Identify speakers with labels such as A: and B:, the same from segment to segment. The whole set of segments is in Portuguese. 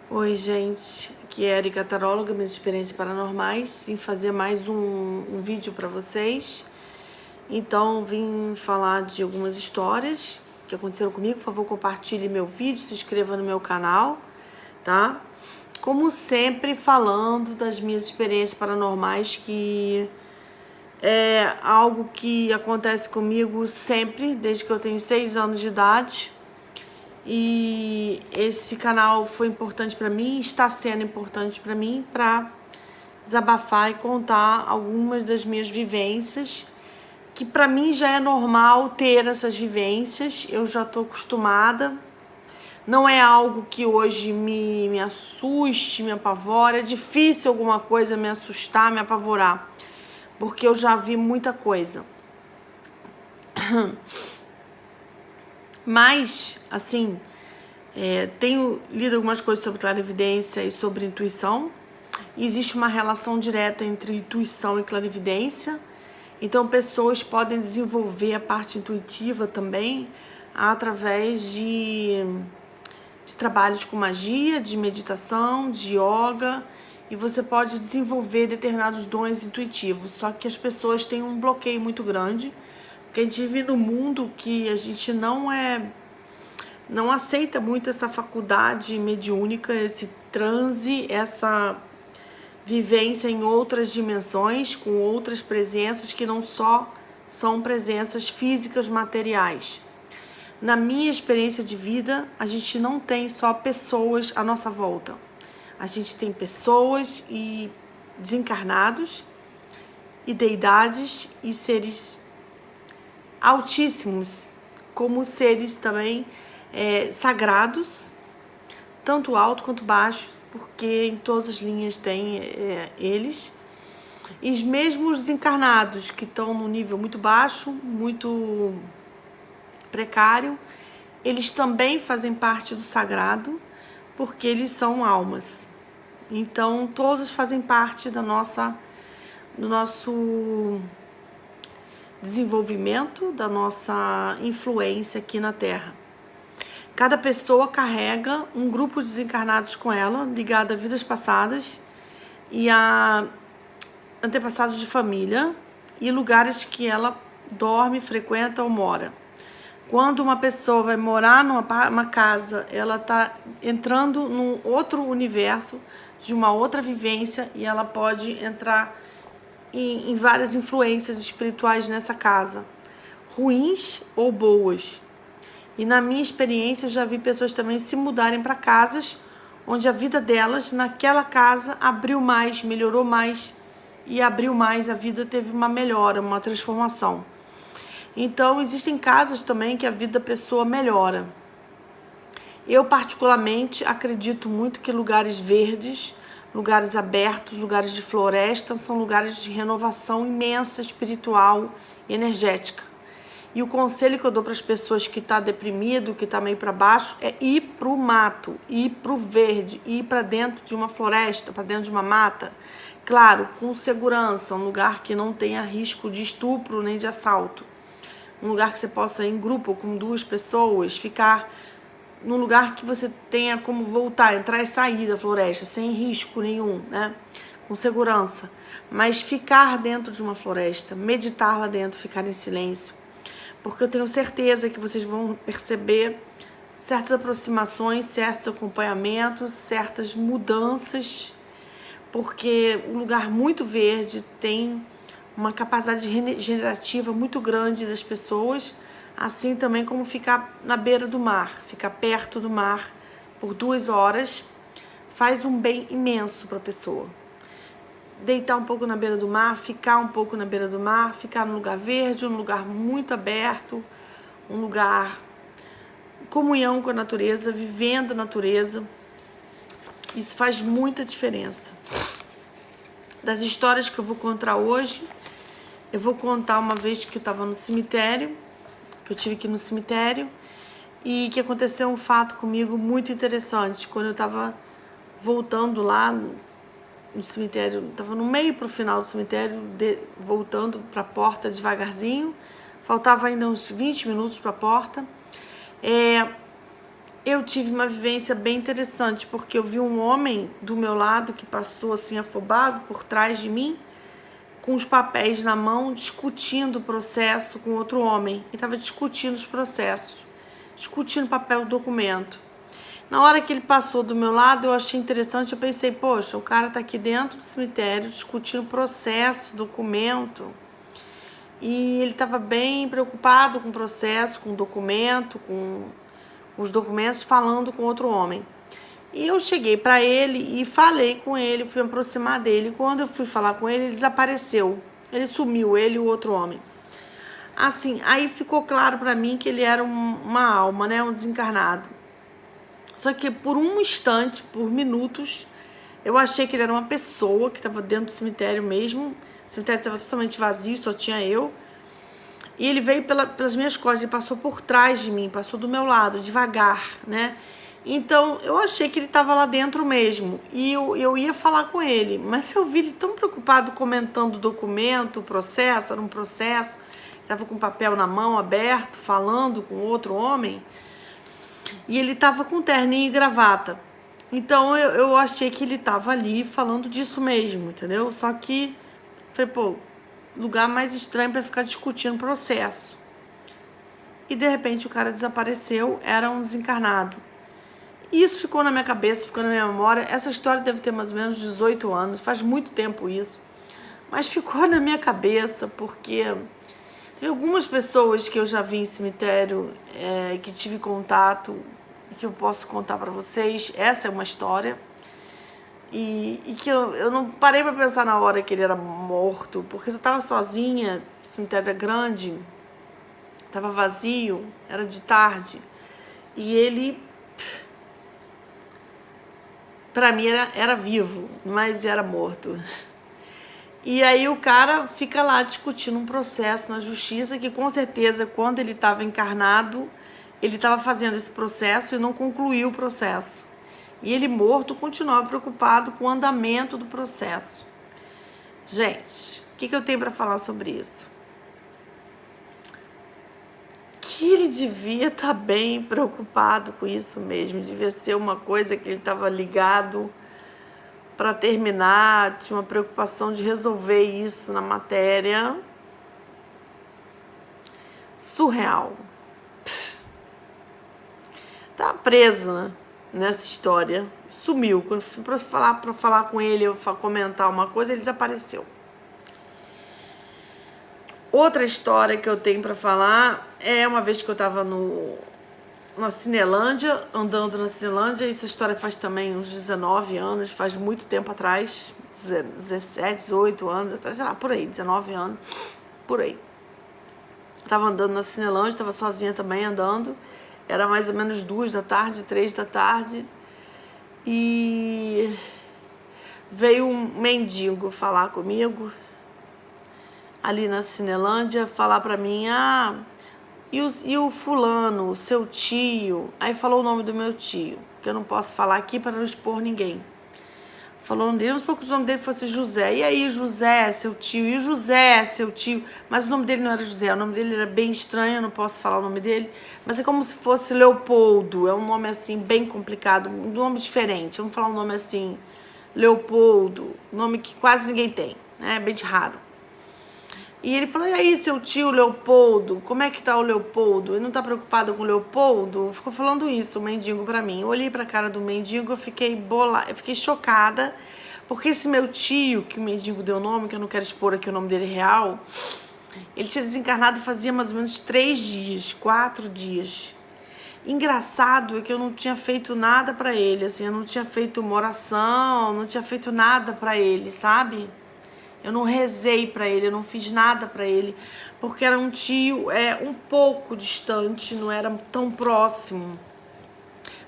A: Oi, gente, aqui é Erika Taróloga, minhas experiências paranormais. Vim fazer mais um vídeo para vocês. Então, vim falar de algumas histórias que aconteceram comigo. Por favor, compartilhe meu vídeo, se inscreva no meu canal, tá? Como sempre, falando das minhas experiências paranormais, que é algo que acontece comigo sempre, desde que eu tenho 6 anos de idade. E esse canal foi importante para mim, está sendo importante para mim, para desabafar e contar algumas das minhas vivências, que para mim já é normal ter essas vivências, eu já estou acostumada. Não é algo que hoje me assuste, me apavora. É difícil alguma coisa me assustar, me apavorar, porque eu já vi muita coisa. Mas, assim, tenho lido algumas coisas sobre clarividência e sobre intuição. Existe uma relação direta entre intuição e clarividência. Então, pessoas podem desenvolver a parte intuitiva também através de trabalhos com magia, de meditação, de yoga. E você pode desenvolver determinados dons intuitivos. Só que as pessoas têm um bloqueio muito grande, porque a gente vive num mundo que a gente não aceita muito essa faculdade mediúnica, esse transe, essa vivência em outras dimensões, com outras presenças que não só são presenças físicas, materiais. Na minha experiência de vida, a gente não tem só pessoas à nossa volta. A gente tem pessoas e desencarnados, e deidades e seres altíssimos, como seres também sagrados, tanto alto quanto baixos, porque em todas as linhas tem eles. E os mesmos desencarnados que estão num nível muito baixo, muito precário, eles também fazem parte do sagrado, porque eles são almas. Então todos fazem parte do nosso desenvolvimento, da nossa influência aqui na Terra. Cada pessoa carrega um grupo de desencarnados com ela, ligado a vidas passadas e a antepassados de família e lugares que ela dorme, frequenta ou mora. Quando uma pessoa vai morar numa casa, ela está entrando num outro universo, de uma outra vivência, e ela pode entrar em várias influências espirituais nessa casa, ruins ou boas. E na minha experiência eu já vi pessoas também se mudarem para casas onde a vida delas naquela casa abriu mais, melhorou mais e abriu mais, a vida teve uma melhora, uma transformação. Então existem casas também que a vida da pessoa melhora. Eu particularmente acredito muito que lugares verdes, lugares abertos, lugares de floresta são lugares de renovação imensa espiritual e energética. E o conselho que eu dou para as pessoas que estão deprimido, que estão meio para baixo, é ir para o mato, ir para o verde, ir para dentro de uma floresta, para dentro de uma mata. Claro, com segurança, um lugar que não tenha risco de estupro nem de assalto. Um lugar que você possa ir em grupo com 2 pessoas, ficar num lugar que você tenha como voltar, entrar e sair da floresta, sem risco nenhum, né? Com segurança. Mas ficar dentro de uma floresta, meditar lá dentro, ficar em silêncio. Porque eu tenho certeza que vocês vão perceber certas aproximações, certos acompanhamentos, certas mudanças, porque um lugar muito verde tem uma capacidade regenerativa muito grande das pessoas, assim também como ficar na beira do mar, ficar perto do mar por 2 horas, faz um bem imenso para a pessoa. Deitar um pouco na beira do mar, ficar um pouco na beira do mar, ficar num lugar verde, um lugar muito aberto, um lugar comunhão com a natureza, vivendo a natureza. Isso faz muita diferença. Das histórias que eu vou contar hoje, eu vou contar uma vez que eu estava no cemitério, que eu tive que ir no cemitério, e que aconteceu um fato comigo muito interessante. Quando eu estava voltando lá no cemitério, estava no meio para o final do cemitério, voltando para a porta devagarzinho, faltava ainda uns 20 minutos para a porta. eu tive uma vivência bem interessante, porque eu vi um homem do meu lado que passou assim afobado por trás de mim, com os papéis na mão, discutindo o processo com outro homem. Ele estava discutindo os processos, discutindo o papel do documento. Na hora que ele passou do meu lado, eu achei interessante, eu pensei, poxa, o cara tá aqui dentro do cemitério discutindo o processo, documento, e ele estava bem preocupado com o processo, com o documento, com os documentos, falando com outro homem. E eu cheguei para ele e falei com ele, fui aproximar dele. Quando eu fui falar com ele, ele desapareceu. Ele sumiu, ele e o outro homem. Assim, aí ficou claro para mim que ele era uma alma, né, um desencarnado. Só que por um instante, por minutos, eu achei que ele era uma pessoa que estava dentro do cemitério mesmo. O cemitério estava totalmente vazio, só tinha eu. E ele veio pelas minhas costas, ele passou por trás de mim, passou do meu lado, devagar, né? Então, eu achei que ele estava lá dentro mesmo. E eu ia falar com ele, mas eu vi ele tão preocupado comentando o documento, o processo, era um processo. Estava com o papel na mão, aberto, falando com outro homem. E ele estava com terninho e gravata. Então, eu achei que ele estava ali falando disso mesmo, entendeu? Só que, falei, pô, lugar mais estranho para ficar discutindo o processo. E, de repente, o cara desapareceu, era um desencarnado. E isso ficou na minha cabeça, ficou na minha memória. Essa história deve ter mais ou menos 18 anos, faz muito tempo isso. Mas ficou na minha cabeça porque tem algumas pessoas que eu já vi em cemitério, que tive contato, que eu posso contar para vocês. Essa é uma história. E que eu não parei para pensar na hora que ele era morto, porque eu estava sozinha, o cemitério era grande, estava vazio, era de tarde. E ele, para mim, era vivo, mas era morto. E aí o cara fica lá discutindo um processo na justiça que, com certeza, quando ele estava encarnado, ele estava fazendo esse processo e não concluiu o processo. E ele, morto, continuava preocupado com o andamento do processo. Gente, o que eu tenho para falar sobre isso? Que ele devia estar bem preocupado com isso mesmo. Devia ser uma coisa que ele estava ligado para terminar, tinha uma preocupação de resolver isso na matéria. Surreal. Tá preso, né, nessa história. Sumiu. Quando fui para falar com ele, eu comentar uma coisa, ele desapareceu. Outra história que eu tenho para falar é uma vez que eu estava na Cinelândia, andando na Cinelândia. Essa história faz também uns 19 anos, faz muito tempo atrás, 17, 18 anos atrás, sei lá, por aí, 19 anos, por aí. Tava andando na Cinelândia, estava sozinha também andando, era mais ou menos 2 da tarde, 3 da tarde, e veio um mendigo falar comigo, ali na Cinelândia, falar pra mim, e o fulano, o seu tio, aí falou o nome do meu tio, que eu não posso falar aqui para não expor ninguém. Falou o nome dele, vamos supor que o nome dele fosse José. E aí, José, seu tio? E o José, seu tio? Mas o nome dele não era José, o nome dele era bem estranho, eu não posso falar o nome dele. Mas é como se fosse Leopoldo, é um nome assim, bem complicado, um nome diferente. Vamos falar um nome assim, Leopoldo, nome que quase ninguém tem, né? É bem raro. E ele falou, e aí, seu tio Leopoldo, como é que tá o Leopoldo? Ele não tá preocupado com o Leopoldo? Ficou falando isso, o mendigo, pra mim. Eu olhei pra cara do mendigo, eu fiquei chocada, porque esse meu tio, que o mendigo deu o nome, que eu não quero expor aqui o nome dele real, ele tinha desencarnado fazia mais ou menos 3 dias, 4 dias. Engraçado é que eu não tinha feito nada pra ele, assim, eu não tinha feito uma oração, não tinha feito nada pra ele, sabe? Eu não rezei para ele, eu não fiz nada para ele, porque era um tio um pouco distante, não era tão próximo.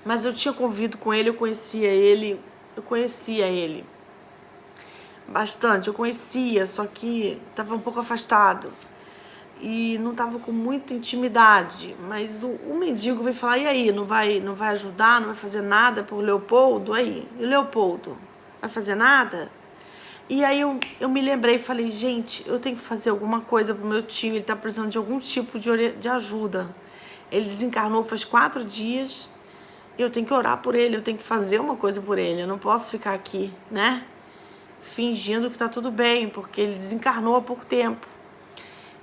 A: Mas eu tinha convido com ele, eu conhecia ele bastante, eu conhecia, só que estava um pouco afastado e não estava com muita intimidade. Mas o mendigo veio falar, e aí, não vai ajudar, não vai fazer nada por Leopoldo? Aí, e Leopoldo, vai fazer nada? E aí eu me lembrei e falei, gente, eu tenho que fazer alguma coisa pro meu tio, ele tá precisando de algum tipo de ajuda. Ele desencarnou faz 4 dias Eu tenho que orar por ele, eu tenho que fazer uma coisa por ele. Eu não posso ficar aqui, né? Fingindo que tá tudo bem, porque ele desencarnou há pouco tempo.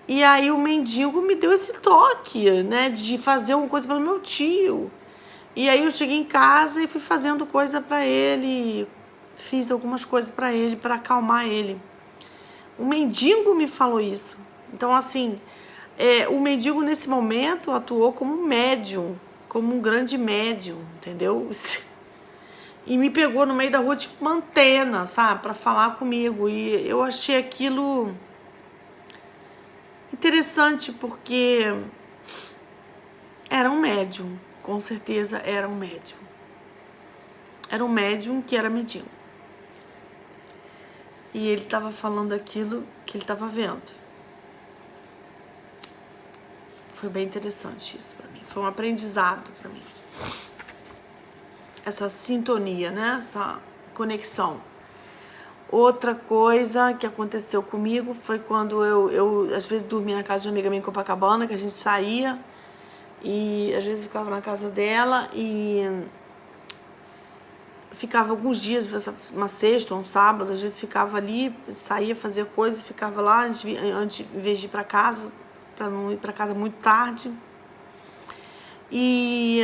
A: E aí o mendigo me deu esse toque, né? De fazer uma coisa pelo meu tio. E aí eu cheguei em casa e fui fazendo coisa pra ele. Fiz algumas coisas pra ele, pra acalmar ele. O mendigo me falou isso. Então, assim, o mendigo nesse momento atuou como um médium, como um grande médium, entendeu? E me pegou no meio da rua, tipo uma antena, sabe? Pra falar comigo. E eu achei aquilo interessante, porque era um médium. Com certeza era um médium. Era um médium que era medium. E ele estava falando aquilo que ele estava vendo. Foi bem interessante isso para mim. Foi um aprendizado para mim. Essa sintonia, né? Essa conexão. Outra coisa que aconteceu comigo foi quando eu às vezes dormia na casa de uma amiga minha em Copacabana, que a gente saía. E às vezes eu ficava na casa dela e ficava alguns dias, uma sexta ou um sábado, às vezes ficava ali, saía, fazia coisas, ficava lá antes, em vez de ir para casa, para não ir para casa muito tarde. E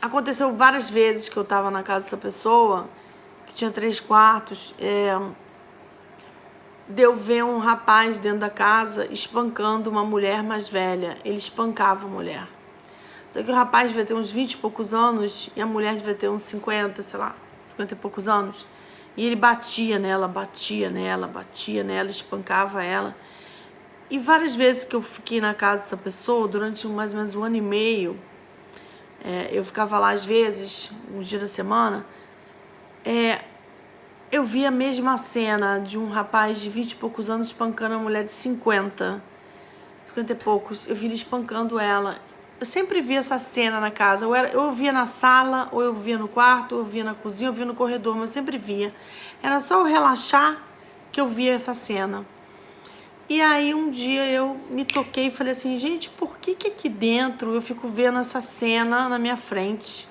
A: aconteceu várias vezes que eu estava na casa dessa pessoa, que tinha 3 quartos, de eu ver um rapaz dentro da casa espancando uma mulher mais velha. Ele espancava a mulher. Só que o rapaz devia ter uns 20 e poucos anos e a mulher devia ter uns 50, sei lá, 50 e poucos anos. E ele batia nela, espancava ela. E várias vezes que eu fiquei na casa dessa pessoa, durante mais ou menos 1 ano e meio, eu ficava lá às vezes, uns dias da semana, eu via a mesma cena de um rapaz de 20 e poucos anos espancando uma mulher de 50 e poucos. Eu vi ele espancando ela. Eu sempre via essa cena na casa. Eu via na sala, ou eu via no quarto, ou eu via na cozinha, ou eu via no corredor, mas eu sempre via. Era só eu relaxar que eu via essa cena. E aí um dia eu me toquei e falei assim, gente, por que aqui dentro eu fico vendo essa cena na minha frente?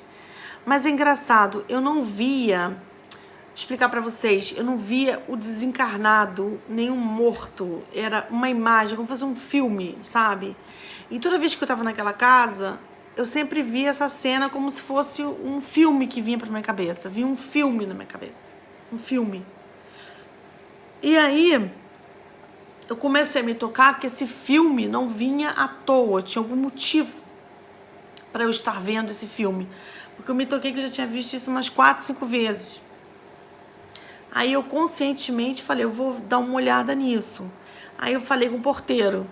A: Mas é engraçado, eu não via, vou explicar pra vocês, eu não via o desencarnado, nem o morto. Era uma imagem, como se fosse um filme, sabe? E toda vez que eu tava naquela casa, eu sempre via essa cena como se fosse um filme que vinha pra minha cabeça. Vinha um filme na minha cabeça. Um filme. E aí, eu comecei a me tocar que esse filme não vinha à toa. Tinha algum motivo pra eu estar vendo esse filme. Porque eu me toquei que eu já tinha visto isso umas 4, 5 vezes. Aí eu conscientemente falei, eu vou dar uma olhada nisso. Aí eu falei com o porteiro.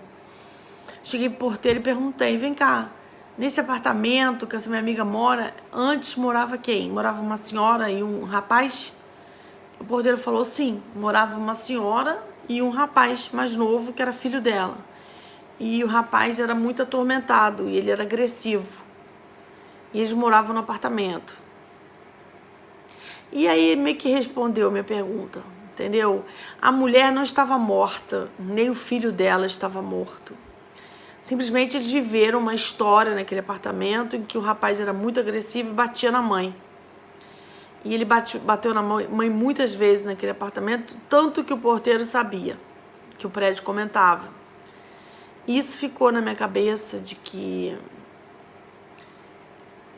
A: Cheguei pro porteiro e perguntei, vem cá, nesse apartamento que essa minha amiga mora, antes morava quem? Morava uma senhora e um rapaz? O porteiro falou, sim, morava uma senhora e um rapaz mais novo que era filho dela. E o rapaz era muito atormentado e ele era agressivo. E eles moravam no apartamento. E aí meio que respondeu a minha pergunta, entendeu? A mulher não estava morta, nem o filho dela estava morto. Simplesmente eles viveram uma história naquele apartamento em que o rapaz era muito agressivo e batia na mãe. E ele bateu na mãe muitas vezes naquele apartamento, tanto que o porteiro sabia, que o prédio comentava. Isso ficou na minha cabeça de que...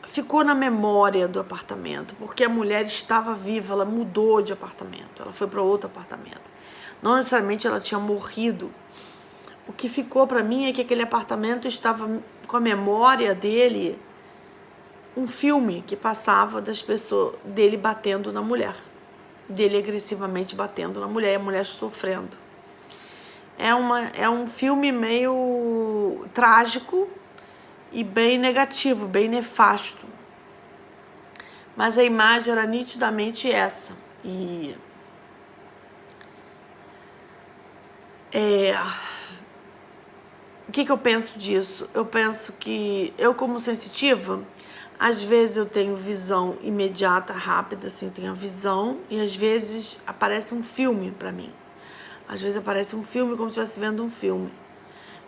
A: Ficou na memória do apartamento, porque a mulher estava viva, ela mudou de apartamento, ela foi para outro apartamento. Não necessariamente ela tinha morrido. O que ficou para mim é que aquele apartamento estava com a memória dele, um filme que passava das pessoas, dele batendo na mulher, dele agressivamente batendo na mulher e a mulher sofrendo. É um filme meio trágico e bem negativo, bem nefasto. Mas a imagem era nitidamente essa. E o que eu penso disso? Eu penso que eu, como sensitiva, às vezes eu tenho visão imediata, rápida, assim, eu tenho a visão, e às vezes aparece um filme pra mim. Às vezes aparece um filme como se estivesse vendo um filme.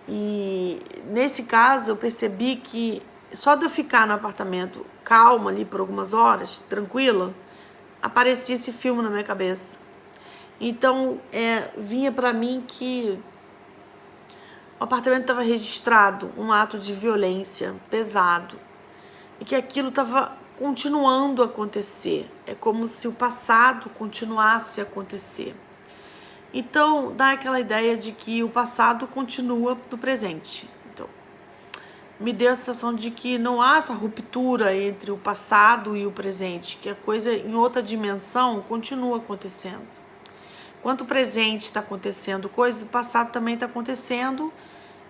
A: E nesse caso eu percebi que só de eu ficar no apartamento calma ali por algumas horas, tranquila, aparecia esse filme na minha cabeça. Então, vinha pra mim que o apartamento estava registrado um ato de violência pesado e que aquilo estava continuando a acontecer. É como se o passado continuasse a acontecer. Então, dá aquela ideia de que o passado continua no presente. Então, me deu a sensação de que não há essa ruptura entre o passado e o presente, que a coisa em outra dimensão continua acontecendo. Enquanto o presente está acontecendo coisas, o passado também está acontecendo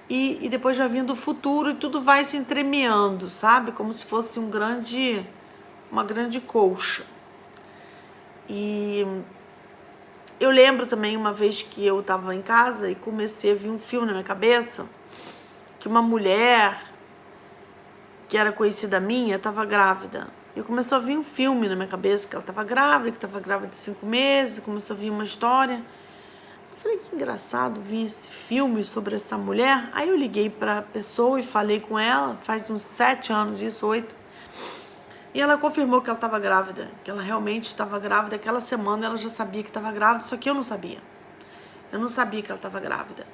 A: e depois vai vindo o futuro e tudo vai se entremeando, sabe? Como se fosse uma grande colcha. E eu lembro também uma vez que eu estava em casa e comecei a ver um filme na minha cabeça que uma mulher que era conhecida minha estava grávida. E começou a vir um filme na minha cabeça que ela estava grávida, que estava grávida de 5 meses, começou a vir uma história. Eu falei, que engraçado vir esse filme sobre essa mulher. Aí eu liguei para a pessoa e falei com ela, faz uns 7 anos, isso, 8. E ela confirmou que ela estava grávida, que ela realmente estava grávida. Aquela semana ela já sabia que estava grávida, só que eu não sabia. Eu não sabia que ela estava grávida.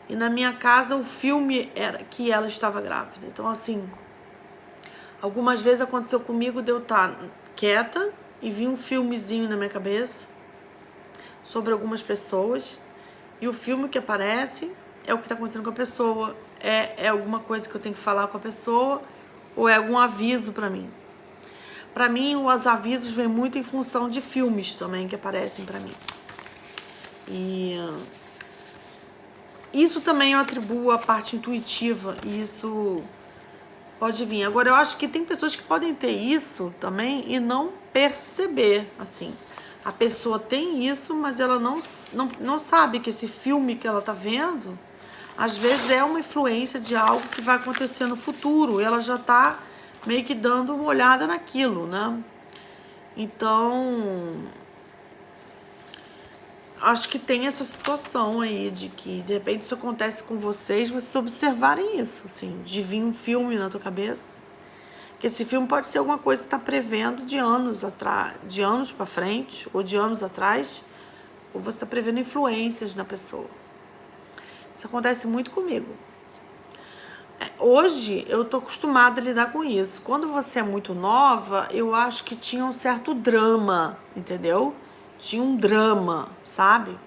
A: E na minha casa o filme era que ela estava grávida. Então, assim, algumas vezes aconteceu comigo de eu estar quieta e vi um filmezinho na minha cabeça sobre algumas pessoas. E o filme que aparece é o que está acontecendo com a pessoa. É alguma coisa que eu tenho que falar com a pessoa ou é algum aviso para mim. Para mim, os avisos vêm muito em função de filmes também que aparecem para mim. E isso também eu atribuo à parte intuitiva. E isso pode vir. Agora, eu acho que tem pessoas que podem ter isso também e não perceber, assim. A pessoa tem isso, mas ela não sabe que esse filme que ela tá vendo, às vezes é uma influência de algo que vai acontecer no futuro. E ela já tá meio que dando uma olhada naquilo, né? Então, acho que tem essa situação aí de que, de repente, isso acontece com vocês observarem isso, assim, de vir um filme na tua cabeça. Que esse filme pode ser alguma coisa que você está prevendo de anos atrás, de anos para frente, ou de anos atrás, ou você está prevendo influências na pessoa. Isso acontece muito comigo. Hoje eu tô acostumada a lidar com isso. Quando você é muito nova, eu acho que tinha um certo drama, entendeu? Tinha um drama, sabe?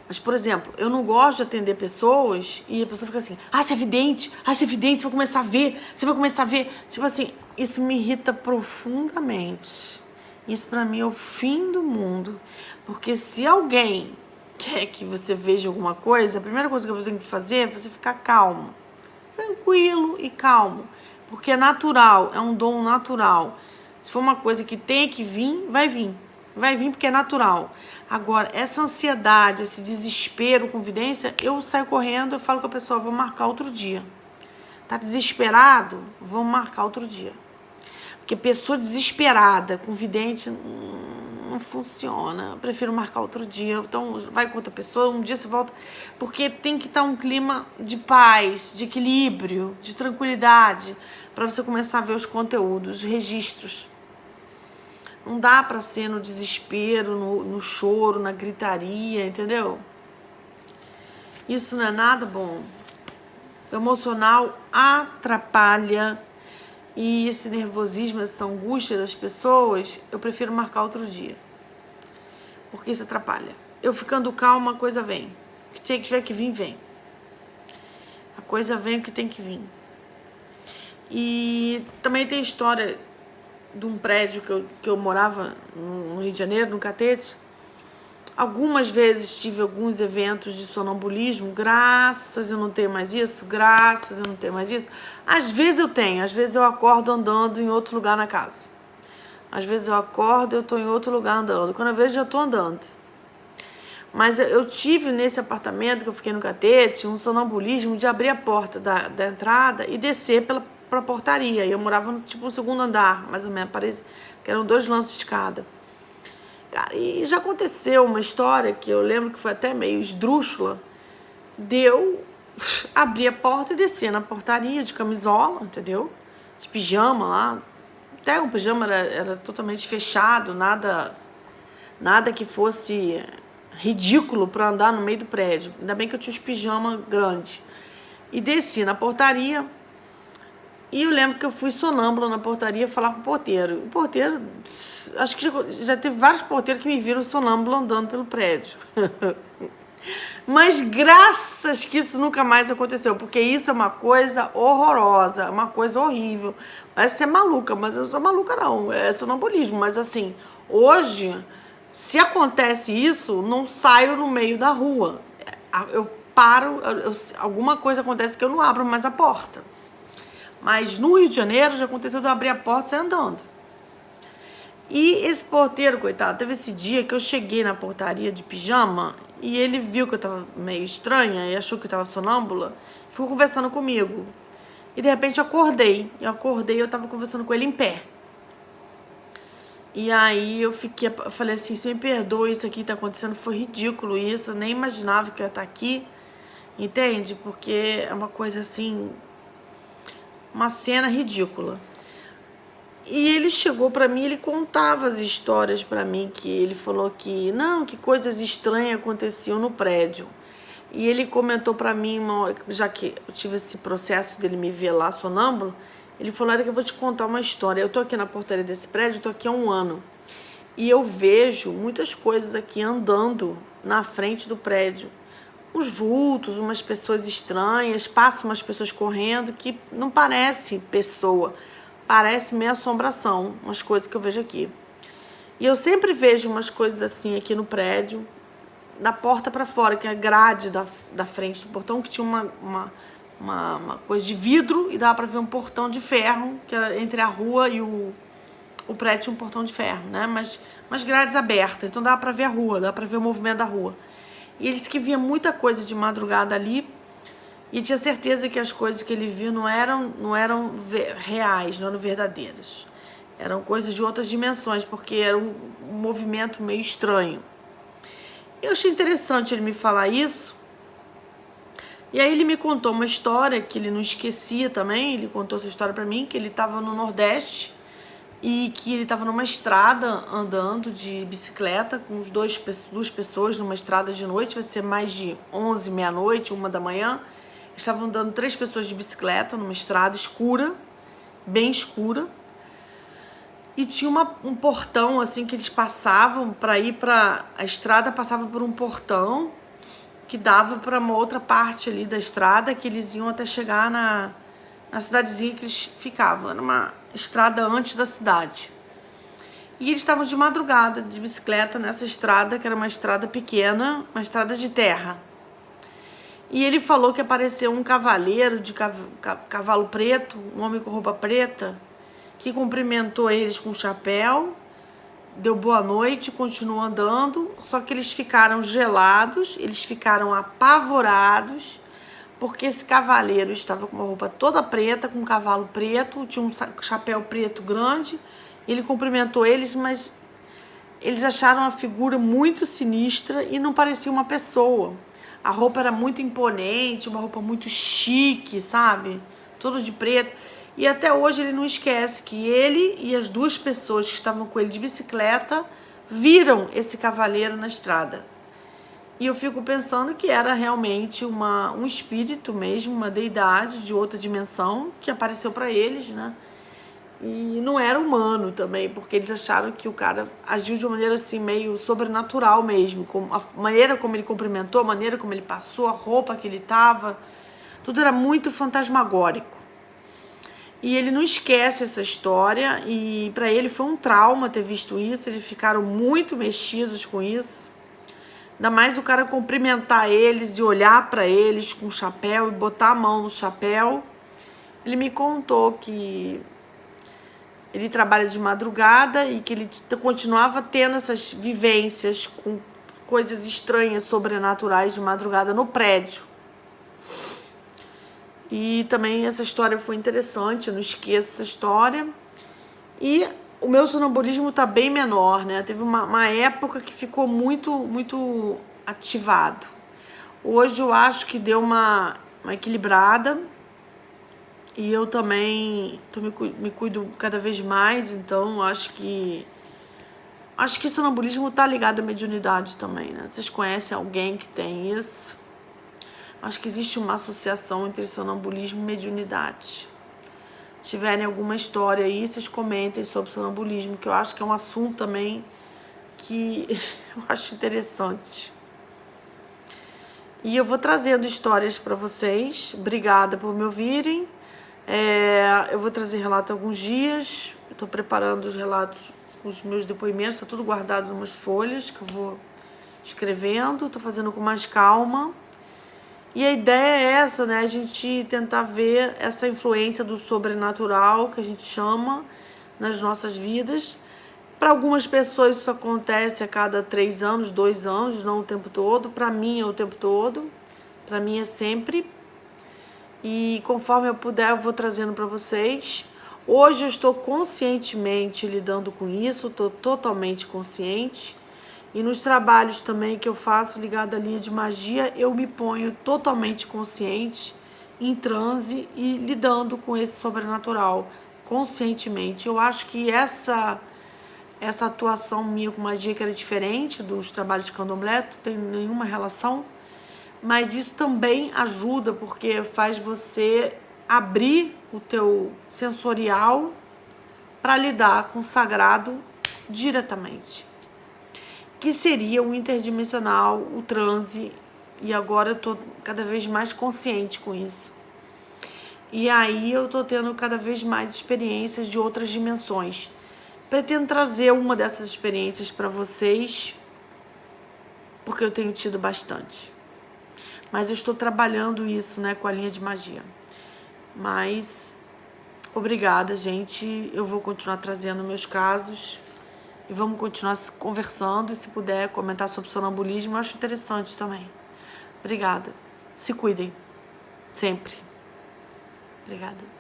A: Mas, por exemplo, eu não gosto de atender pessoas e a pessoa fica assim, você é vidente, você vai começar a ver. Tipo assim, isso me irrita profundamente. Isso pra mim é o fim do mundo. Porque se alguém quer que você veja alguma coisa, a primeira coisa que você tem que fazer é você ficar calmo. Tranquilo e calmo. Porque é natural, é um dom natural. Se for uma coisa que tem que vir, vai vir. Vai vir porque é natural. Agora, essa ansiedade, esse desespero com vidência, eu saio correndo, eu falo com a pessoa, vou marcar outro dia. Tá desesperado? Vamos marcar outro dia. Porque pessoa desesperada com vidente não funciona. Eu prefiro marcar outro dia. Então, vai com outra pessoa, um dia você volta. Porque tem que estar um clima de paz, de equilíbrio, de tranquilidade, para você começar a ver os conteúdos, os registros. Não dá para ser no desespero, no choro, na gritaria, entendeu? Isso não é nada bom. O emocional atrapalha e esse nervosismo, essa angústia das pessoas, eu prefiro marcar outro dia. Porque isso atrapalha. Eu ficando calma, a coisa vem. O que tiver que vir, vem. A coisa vem o que tem que vir. E também tem história de um prédio que eu morava no Rio de Janeiro, no Catete. Algumas vezes tive alguns eventos de sonambulismo, graças eu não tenho mais isso, Às vezes eu tenho, às vezes eu acordo andando em outro lugar na casa. Às vezes eu acordo e eu tô em outro lugar andando. Quando eu vejo, já tô andando. Mas eu tive nesse apartamento que eu fiquei no Catete, um sonambulismo de abrir a porta da entrada e descer pra portaria. E eu morava no segundo andar, mais ou menos, parece que eram 2 lances de escada. Cara, e já aconteceu uma história que eu lembro que foi até meio esdrúxula, de eu abrir a porta e descer na portaria de camisola, entendeu? de pijama lá. Até o pijama era totalmente fechado, nada que fosse ridículo para andar no meio do prédio. Ainda bem que eu tinha os pijamas grandes. E desci na portaria. E eu lembro que eu fui sonâmbula na portaria falar com o porteiro. O porteiro, acho que já teve vários porteiros que me viram sonâmbula andando pelo prédio. Mas graças que isso nunca mais aconteceu, porque isso é uma coisa horrorosa, uma coisa horrível. Parece ser maluca, mas eu não sou maluca não, é sonambulismo. Mas assim, hoje, se acontece isso, não saio no meio da rua. Eu paro, alguma coisa acontece que eu não abro mais a porta. Mas no Rio de Janeiro já aconteceu de eu abrir a porta e sair andando. E esse porteiro, coitado, teve esse dia que eu cheguei na portaria de pijama e ele viu que eu tava meio estranha e achou que eu tava sonâmbula e ficou conversando comigo. E de repente eu acordei. E eu tava conversando com ele em pé. E aí eu falei assim, você me perdoa, isso aqui tá acontecendo, foi ridículo isso, eu nem imaginava que eu ia estar aqui, entende? Porque é uma coisa assim, uma cena ridícula. E ele chegou pra mim, ele contava as histórias pra mim, que ele falou que que coisas estranhas aconteciam no prédio. E ele comentou pra mim, já que eu tive esse processo dele me ver lá sonâmbulo, ele falou, olha que eu vou te contar uma história. Eu tô aqui na portaria desse prédio, tô aqui há 1 ano. E eu vejo muitas coisas aqui andando na frente do prédio. Uns vultos, umas pessoas estranhas, passam umas pessoas correndo que não parece pessoa. Parece meio assombração, umas coisas que eu vejo aqui. E eu sempre vejo umas coisas assim aqui no prédio, da porta para fora, que é a grade da frente do portão, que tinha uma coisa de vidro e dava para ver um portão de ferro, que era entre a rua e o prédio tinha um portão de ferro, né? Mas grades abertas, então dava para ver a rua, dava para ver o movimento da rua. E ele disse que via muita coisa de madrugada ali, e tinha certeza que as coisas que ele viu não eram reais, não eram verdadeiras. Eram coisas de outras dimensões, porque era um movimento meio estranho. Eu achei interessante ele me falar isso. E aí ele me contou uma história que ele não esquecia também. Ele contou essa história pra mim, que ele estava no Nordeste e que ele estava numa estrada andando de bicicleta com duas pessoas numa estrada de noite. Vai ser mais de 11, meia-noite, 1 da manhã. Estavam andando 3 pessoas de bicicleta numa estrada escura, bem escura. E tinha um portão, assim, que eles passavam para ir para... A estrada passava por um portão que dava para uma outra parte ali da estrada, que eles iam até chegar na cidadezinha que eles ficavam. Era uma estrada antes da cidade. E eles estavam de madrugada, de bicicleta, nessa estrada, que era uma estrada pequena, uma estrada de terra. E ele falou que apareceu um cavaleiro de cavalo preto, um homem com roupa preta, que cumprimentou eles com chapéu, deu boa noite, continuou andando, só que eles ficaram gelados, eles ficaram apavorados, porque esse cavaleiro estava com uma roupa toda preta, com um cavalo preto, tinha um chapéu preto grande, ele cumprimentou eles, mas eles acharam a figura muito sinistra e não parecia uma pessoa. A roupa era muito imponente, uma roupa muito chique, sabe? Todo de preto. E até hoje ele não esquece que ele e as 2 pessoas que estavam com ele de bicicleta viram esse cavaleiro na estrada. E eu fico pensando que era realmente um espírito mesmo, uma deidade de outra dimensão que apareceu para eles, né? E não era humano também, porque eles acharam que o cara agiu de uma maneira assim meio sobrenatural mesmo, a maneira como ele cumprimentou, a maneira como ele passou, a roupa que ele tava, tudo era muito fantasmagórico. E ele não esquece essa história e para ele foi um trauma ter visto isso, eles ficaram muito mexidos com isso. Ainda mais o cara cumprimentar eles e olhar para eles com o chapéu e botar a mão no chapéu. Ele me contou que ele trabalha de madrugada e que ele continuava tendo essas vivências com coisas estranhas, sobrenaturais de madrugada no prédio. E também essa história foi interessante, eu não esqueço essa história. E o meu sonambulismo tá bem menor, né? Teve uma época que ficou muito ativado. Hoje eu acho que deu uma equilibrada. E eu também me cuido cada vez mais, então acho que sonambulismo tá ligado à mediunidade também, né? Vocês conhecem alguém que tem isso? Acho que existe uma associação entre sonambulismo e mediunidade. Se tiverem alguma história aí, vocês comentem sobre sonambulismo, que eu acho que é um assunto também que eu acho interessante. E eu vou trazendo histórias para vocês. Obrigada por me ouvirem. Eu vou trazer relato alguns dias. Estou preparando os relatos, os meus depoimentos. Está tudo guardado em umas folhas que eu vou escrevendo. Estou fazendo com mais calma. E a ideia é essa, né? A gente tentar ver essa influência do sobrenatural, que a gente chama, nas nossas vidas. Para algumas pessoas isso acontece a cada 3 anos, 2 anos, não o tempo todo. Para mim é o tempo todo. Para mim é sempre. E conforme eu puder, eu vou trazendo para vocês. Hoje eu estou conscientemente lidando com isso, estou totalmente consciente. E nos trabalhos também que eu faço ligado à linha de magia, eu me ponho totalmente consciente, em transe e lidando com esse sobrenatural conscientemente. Eu acho que essa atuação minha com magia, que era diferente dos trabalhos de candomblé, não tem nenhuma relação, mas isso também ajuda, porque faz você abrir o teu sensorial para lidar com o sagrado diretamente, que seria o interdimensional, o transe, e agora eu tô cada vez mais consciente com isso. E aí eu tô tendo cada vez mais experiências de outras dimensões. Pretendo trazer uma dessas experiências para vocês, porque eu tenho tido bastante. Mas eu estou trabalhando isso, né, com a linha de magia. Mas, obrigada, gente. Eu vou continuar trazendo meus casos e vamos continuar conversando. E se puder comentar sobre sonambulismo, eu acho interessante também. Obrigada. Se cuidem. Sempre. Obrigada.